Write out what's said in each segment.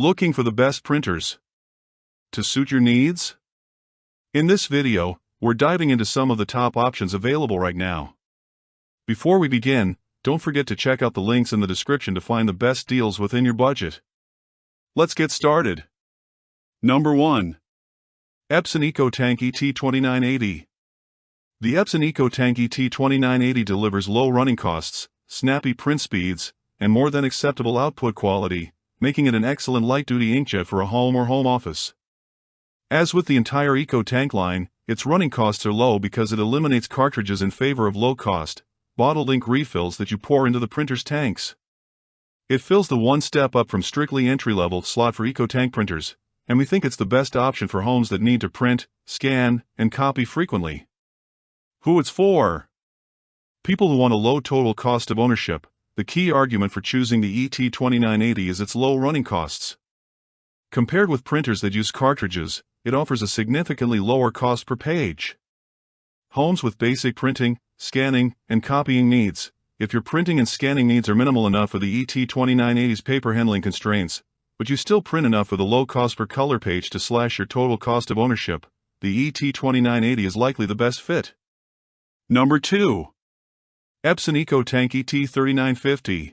Looking for the best printers to suit your needs? In this video, we're diving into some of the top options available right now. Before we begin, don't forget to check out the links in the description to find the best deals within your budget. Let's get started. Number 1. Epson EcoTank ET2980. The Epson EcoTank ET2980 delivers low running costs, snappy print speeds, and more than acceptable output quality, making it an excellent light-duty inkjet for a home or home office. As with the entire EcoTank line, its running costs are low because it eliminates cartridges in favor of low-cost, bottled ink refills that you pour into the printer's tanks. It fills the one step up from strictly entry-level slot for EcoTank printers, and we think it's the best option for homes that need to print, scan, and copy frequently. Who it's for? People who want a low total cost of ownership. The key argument for choosing the ET2980 is its low running costs. Compared with printers that use cartridges, it offers a significantly lower cost per page. Homes with basic printing, scanning, and copying needs. If your printing and scanning needs are minimal enough for the ET2980's paper handling constraints, but you still print enough for the low cost per color page to slash your total cost of ownership, the ET2980 is likely the best fit. Number 2. Epson EcoTank ET3950.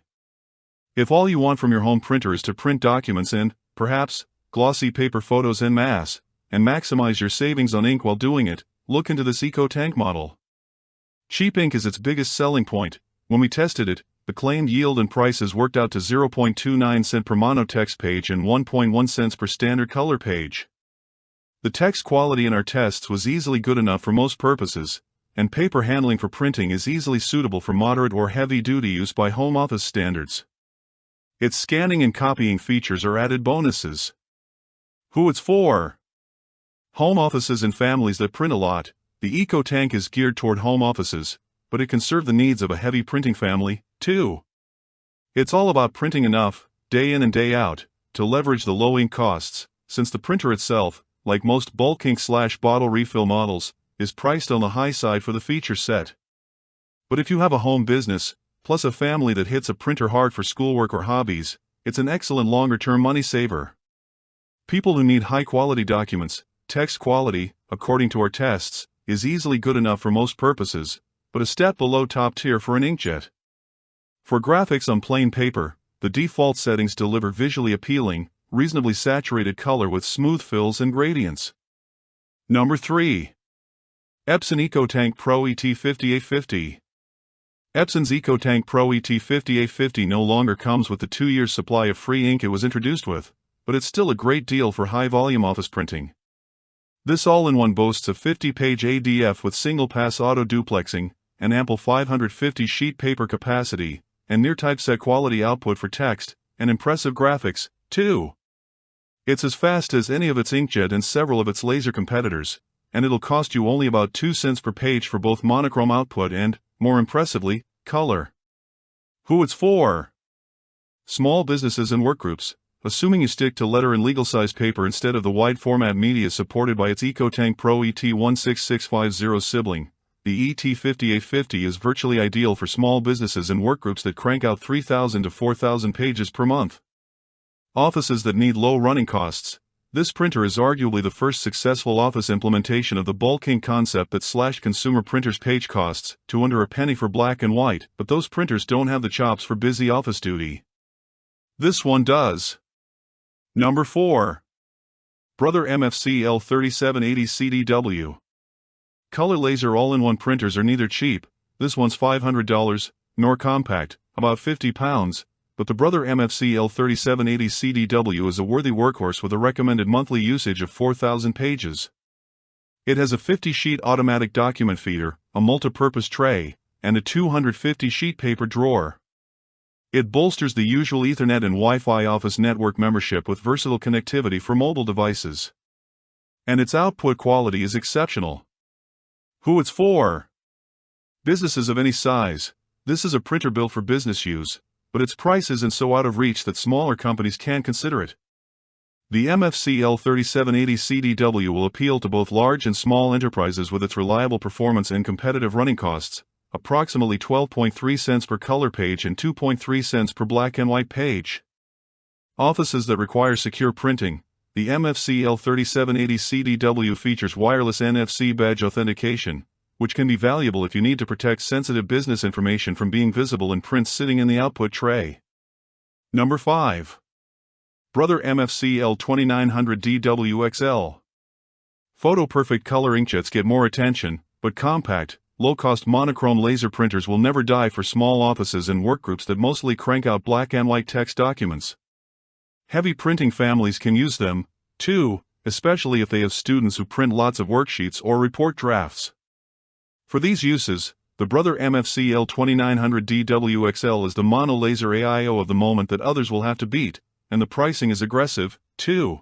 If all you want from your home printer is to print documents and, perhaps, glossy paper photos en masse, and maximize your savings on ink while doing it, look into this EcoTank model. Cheap ink is its biggest selling point. When we tested it, the claimed yield and prices worked out to 0.29 cents per monotext page and 1.1 cents per standard color page. The text quality in our tests was easily good enough for most purposes, and paper handling for printing is easily suitable for moderate or heavy-duty use by home office standards. Its scanning and copying features are added bonuses. Who it's for? Home offices and families that print a lot. The EcoTank is geared toward home offices, but it can serve the needs of a heavy printing family, too. It's all about printing enough, day in and day out, to leverage the low ink costs, since the printer itself, like most bulk ink/bottle refill models, is priced on the high side for the feature set. But if you have a home business, plus a family that hits a printer hard for schoolwork or hobbies, it's an excellent longer-term money saver. People who need high-quality documents, text quality, according to our tests, is easily good enough for most purposes, but a step below top tier for an inkjet. For graphics on plain paper, the default settings deliver visually appealing, reasonably saturated color with smooth fills and gradients. Number 3. Epson EcoTank Pro ET5850. Epson's EcoTank Pro ET5850 no longer comes with the 2-year supply of free ink it was introduced with, but it's still a great deal for high-volume office printing. This all-in-one boasts a 50-page ADF with single-pass auto-duplexing, an ample 550 sheet paper capacity, and near typeset quality output for text, and impressive graphics, too. It's as fast as any of its inkjet and several of its laser competitors, and it'll cost you only about 2 cents per page for both monochrome output and, more impressively, color. Who it's for? Small businesses and workgroups, assuming you stick to letter and legal-size paper instead of the wide-format media supported by its EcoTank Pro ET16650 sibling. The ET5850 is virtually ideal for small businesses and workgroups that crank out 3,000 to 4,000 pages per month. Offices that need low running costs. This printer is arguably the first successful office implementation of the bulk ink concept that slashed consumer printers' page costs to under a penny for black and white, but those printers don't have the chops for busy office duty. This one does. Number 4. Brother MFC-L3780CDW. Color laser all-in-one printers are neither cheap, this one's $500, nor compact, about 50 pounds, but the Brother MFC-L3780CDW is a worthy workhorse with a recommended monthly usage of 4,000 pages. It has a 50-sheet automatic document feeder, a multi-purpose tray, and a 250-sheet paper drawer. It bolsters the usual Ethernet and Wi-Fi office network membership with versatile connectivity for mobile devices. And its output quality is exceptional. Who it's for? Businesses of any size. This is a printer built for business use, but its price isn't so out of reach that smaller companies can't consider it. The MFC-L3780CDW will appeal to both large and small enterprises with its reliable performance and competitive running costs, approximately 12.3 cents per color page and 2.3 cents per black and white page. Offices that require secure printing. The MFC-L3780CDW features wireless NFC badge authentication, which can be valuable if you need to protect sensitive business information from being visible in prints sitting in the output tray. Number 5. Brother MFC-L2900DW XL. Photo-perfect color inkjets get more attention, but compact, low-cost monochrome laser printers will never die for small offices and workgroups that mostly crank out black and white text documents. Heavy printing families can use them, too, especially if they have students who print lots of worksheets or report drafts. For these uses, the Brother MFC-L2900DW XL is the mono-laser AIO of the moment that others will have to beat, and the pricing is aggressive, too.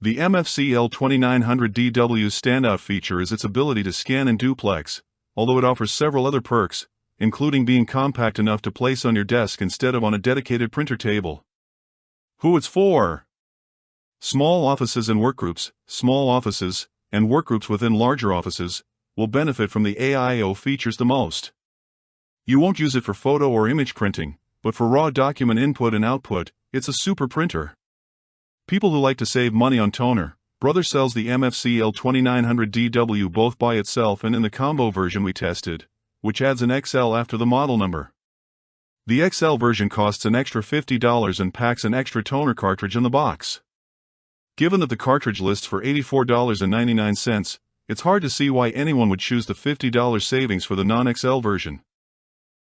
The MFC-L2900DW's standout feature is its ability to scan and duplex, although it offers several other perks, including being compact enough to place on your desk instead of on a dedicated printer table. Who it's for? Small offices and workgroups. Small offices, and workgroups within larger offices, will benefit from the AIO features the most. You won't use it for photo or image printing, but for raw document input and output, it's a super printer. People who like to save money on toner, Brother sells the MFC-L2900DW both by itself and in the combo version we tested, which adds an XL after the model number. The XL version costs an extra $50 and packs an extra toner cartridge in the box. Given that the cartridge lists for $84.99, it's hard to see why anyone would choose the $50 savings for the non-XL version.